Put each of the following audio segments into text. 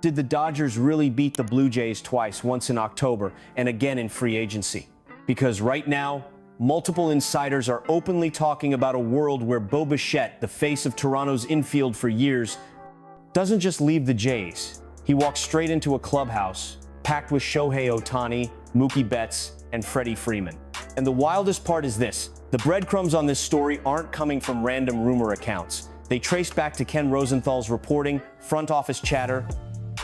Did the Dodgers really beat the Blue Jays twice, once in October and again in free agency? Because right now, multiple insiders are openly talking about a world where Bo Bichette, the face of Toronto's infield for years, doesn't just leave the Jays. He walks straight into a clubhouse packed with Shohei Ohtani, Mookie Betts, and Freddie Freeman. And the wildest part is this: the breadcrumbs on this story aren't coming from random rumor accounts. They trace back to Ken Rosenthal's reporting, front office chatter,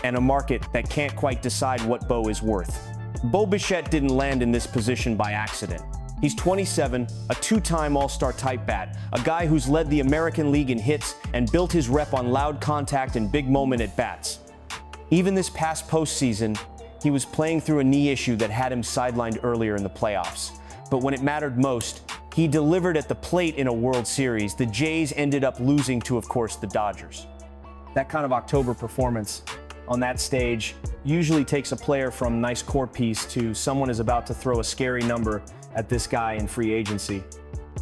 and a market that can't quite decide what Bo is worth. Bo Bichette didn't land in this position by accident. He's 27, a two-time All-Star type bat, a guy who's led the American League in hits and built his rep on loud contact and big moment at bats. Even this past postseason, he was playing through a knee issue that had him sidelined earlier in the playoffs. But when it mattered most, he delivered at the plate in a World Series. The Jays ended up losing to, of course, the Dodgers. That kind of October performance on that stage usually takes a player from nice core piece to someone is about to throw a scary number at this guy in free agency.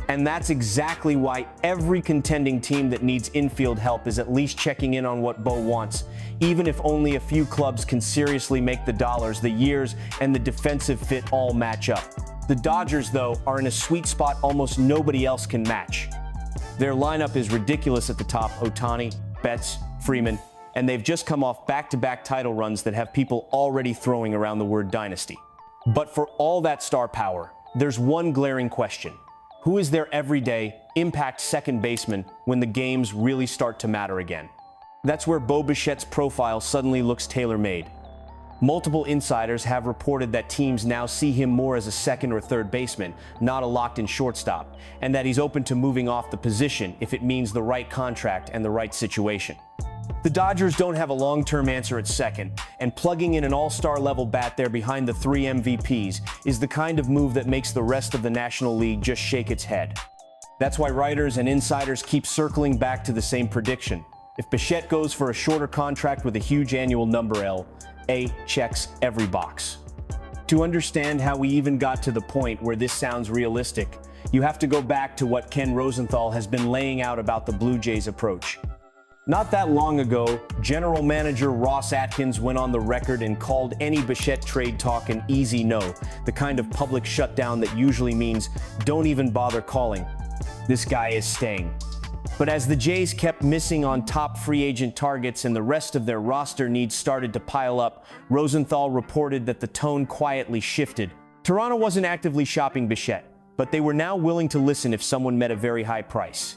And that's exactly why every contending team that needs infield help is at least checking in on what Bo wants, even if only a few clubs can seriously make the dollars, the years, and the defensive fit all match up. The Dodgers, though, are in a sweet spot almost nobody else can match. Their lineup is ridiculous at the top: Ohtani, Betts, Freeman, and they've just come off back-to-back title runs that have people already throwing around the word dynasty. But for all that star power, there's one glaring question: who is their everyday, impact second baseman when the games really start to matter again? That's where Bo Bichette's profile suddenly looks tailor-made. Multiple insiders have reported that teams now see him more as a second or third baseman, not a locked-in shortstop, and that he's open to moving off the position if it means the right contract and the right situation. The Dodgers don't have a long-term answer at second, and plugging in an all-star level bat there behind the three MVPs is the kind of move that makes the rest of the National League just shake its head. That's why writers and insiders keep circling back to the same prediction. If Bichette goes for a shorter contract with a huge annual number, A checks every box. To understand how we even got to the point where this sounds realistic, you have to go back to what Ken Rosenthal has been laying out about the Blue Jays' approach. Not that long ago, General Manager Ross Atkins went on the record and called any Bichette trade talk an easy no, the kind of public shutdown that usually means don't even bother calling. This guy is staying. But as the Jays kept missing on top free agent targets and the rest of their roster needs started to pile up, Rosenthal reported that the tone quietly shifted. Toronto wasn't actively shopping Bichette, but they were now willing to listen if someone met a very high price.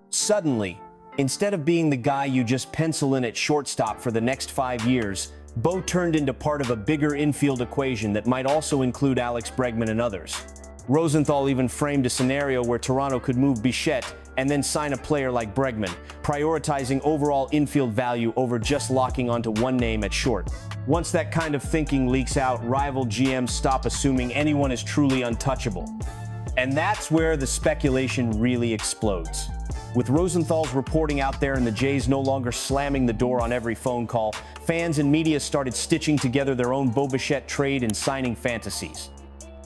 Suddenly, instead of being the guy you just pencil in at shortstop for the next 5 years, Bo turned into part of a bigger infield equation that might also include Alex Bregman and others. Rosenthal even framed a scenario where Toronto could move Bichette and then sign a player like Bregman, prioritizing overall infield value over just locking onto one name at short. Once that kind of thinking leaks out, rival GMs stop assuming anyone is truly untouchable. And that's where the speculation really explodes. With Rosenthal's reporting out there and the Jays no longer slamming the door on every phone call, fans and media started stitching together their own Bo Bichette trade and signing fantasies.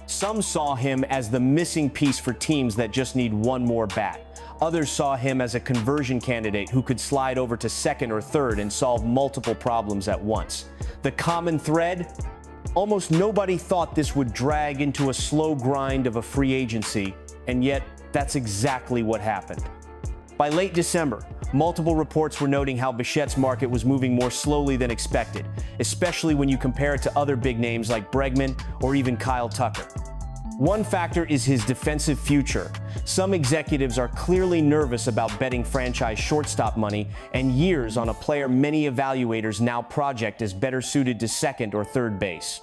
Some saw him as the missing piece for teams that just need one more bat. Others saw him as a conversion candidate who could slide over to second or third and solve multiple problems at once. The common thread? Almost nobody thought this would drag into a slow grind of a free agency, and yet that's exactly what happened. By late December, multiple reports were noting how Bichette's market was moving more slowly than expected, especially when you compare it to other big names like Bregman or even Kyle Tucker. One factor is his defensive future. Some executives are clearly nervous about betting franchise shortstop money and years on a player many evaluators now project as better suited to second or third base.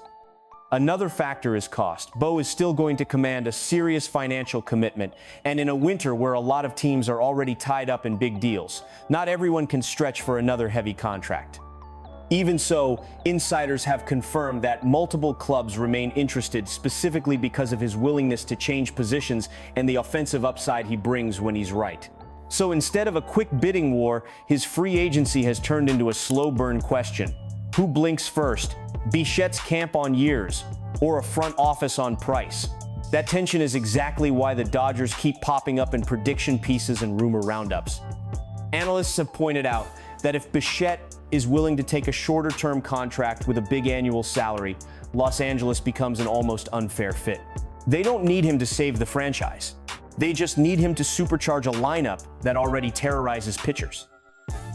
Another factor is cost. Bo is still going to command a serious financial commitment, and in a winter where a lot of teams are already tied up in big deals, not everyone can stretch for another heavy contract. Even so, insiders have confirmed that multiple clubs remain interested specifically because of his willingness to change positions and the offensive upside he brings when he's right. So instead of a quick bidding war, his free agency has turned into a slow burn question. Who blinks first? Bichette's camp on years, or a front office on price? That tension is exactly why the Dodgers keep popping up in prediction pieces and rumor roundups. Analysts have pointed out that if Bichette is willing to take a shorter-term contract with a big annual salary, Los Angeles becomes an almost unfair fit. They don't need him to save the franchise. They just need him to supercharge a lineup that already terrorizes pitchers.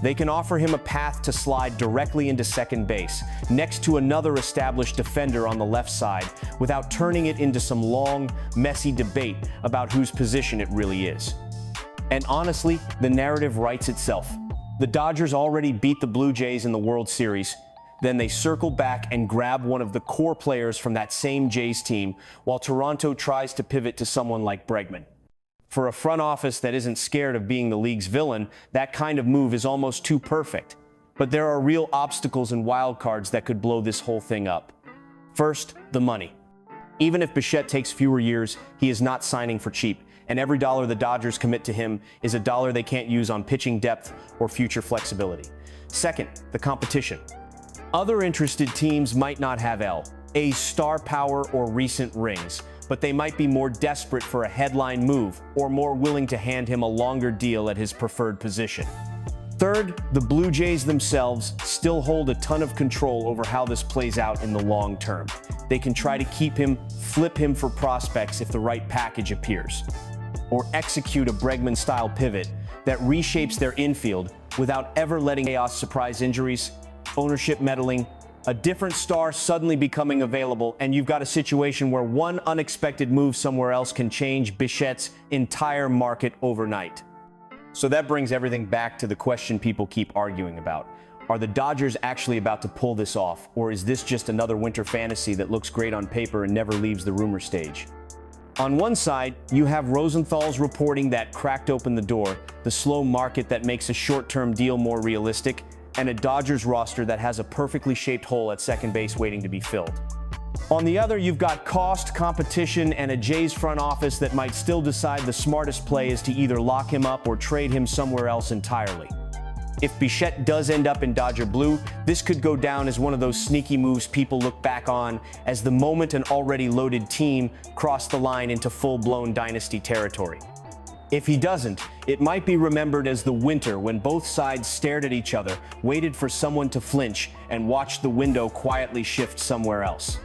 They can offer him a path to slide directly into second base, next to another established defender on the left side, without turning it into some long, messy debate about whose position it really is. And honestly, the narrative writes itself. The Dodgers already beat the Blue Jays in the World Series. Then they circle back and grab one of the core players from that same Jays team, while Toronto tries to pivot to someone like Bregman. For a front office that isn't scared of being the league's villain, that kind of move is almost too perfect. But there are real obstacles and wild cards that could blow this whole thing up. First, the money. Even if Bichette takes fewer years, he is not signing for cheap, and every dollar the Dodgers commit to him is a dollar they can't use on pitching depth or future flexibility. Second, the competition. Other interested teams might not have A's star power or recent rings, but they might be more desperate for a headline move or more willing to hand him a longer deal at his preferred position. Third, the Blue Jays themselves still hold a ton of control over how this plays out in the long term. They can try to keep him, flip him for prospects if the right package appears, or execute a Bregman-style pivot that reshapes their infield without ever letting chaos, surprise injuries, ownership meddling, a different star suddenly becoming available, and you've got a situation where one unexpected move somewhere else can change Bichette's entire market overnight. So that brings everything back to the question people keep arguing about. Are the Dodgers actually about to pull this off, or is this just another winter fantasy that looks great on paper and never leaves the rumor stage? On one side, you have Rosenthal's reporting that cracked open the door, the slow market that makes a short-term deal more realistic, and a Dodgers roster that has a perfectly shaped hole at second base waiting to be filled. On the other, you've got cost, competition, and a Jays front office that might still decide the smartest play is to either lock him up or trade him somewhere else entirely. If Bichette does end up in Dodger blue, this could go down as one of those sneaky moves people look back on as the moment an already loaded team crossed the line into full-blown dynasty territory. If he doesn't, it might be remembered as the winter when both sides stared at each other, waited for someone to flinch, and watched the window quietly shift somewhere else.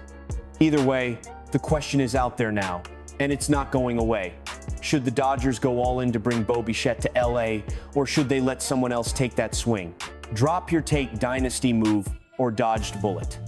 Either way, the question is out there now, and it's not going away. Should the Dodgers go all in to bring Bo Bichette to LA, or should they let someone else take that swing? Drop your take dynasty move or dodged bullet.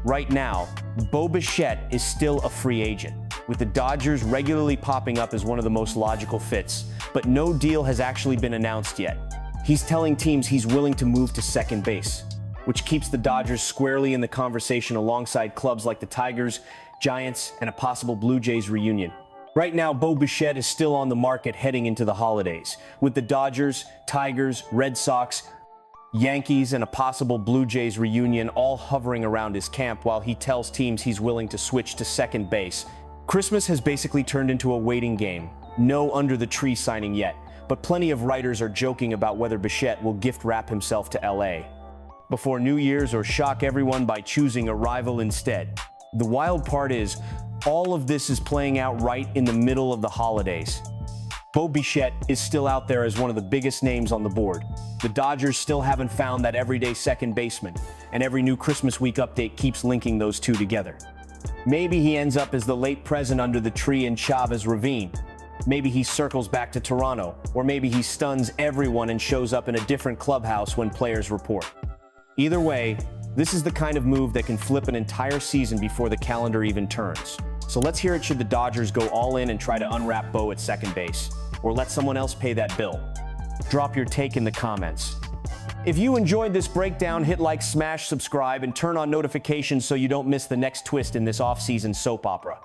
Right now, Bo Bichette is still a free agent, with the Dodgers regularly popping up as one of the most logical fits, but no deal has actually been announced yet. He's telling teams he's willing to move to second base, which keeps the Dodgers squarely in the conversation alongside clubs like the Tigers, Giants, and a possible Blue Jays reunion. Right now, Bo Bichette is still on the market heading into the holidays, with the Dodgers, Tigers, Red Sox, Yankees, and a possible Blue Jays reunion all hovering around his camp while he tells teams he's willing to switch to second base. Christmas has basically turned into a waiting game. No under-the-tree signing yet, but plenty of writers are joking about whether Bichette will gift wrap himself to LA before New Year's or shock everyone by choosing a rival instead. The wild part is, all of this is playing out right in the middle of the holidays. Bo Bichette is still out there as one of the biggest names on the board. The Dodgers still haven't found that everyday second baseman, and every new Christmas week update keeps linking those two together. Maybe he ends up as the late present under the tree in Chavez Ravine. Maybe he circles back to Toronto, or maybe he stuns everyone and shows up in a different clubhouse when players report. Either way, this is the kind of move that can flip an entire season before the calendar even turns. So let's hear it. Should the Dodgers go all in and try to unwrap Bo at second base, or let someone else pay that bill? Drop your take in the comments. If you enjoyed this breakdown, hit like, smash, subscribe, and turn on notifications so you don't miss the next twist in this off-season soap opera.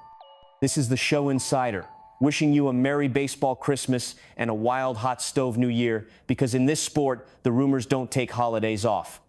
This is the Show Insider, wishing you a Merry Baseball Christmas and a wild hot stove New Year, because in this sport, the rumors don't take holidays off.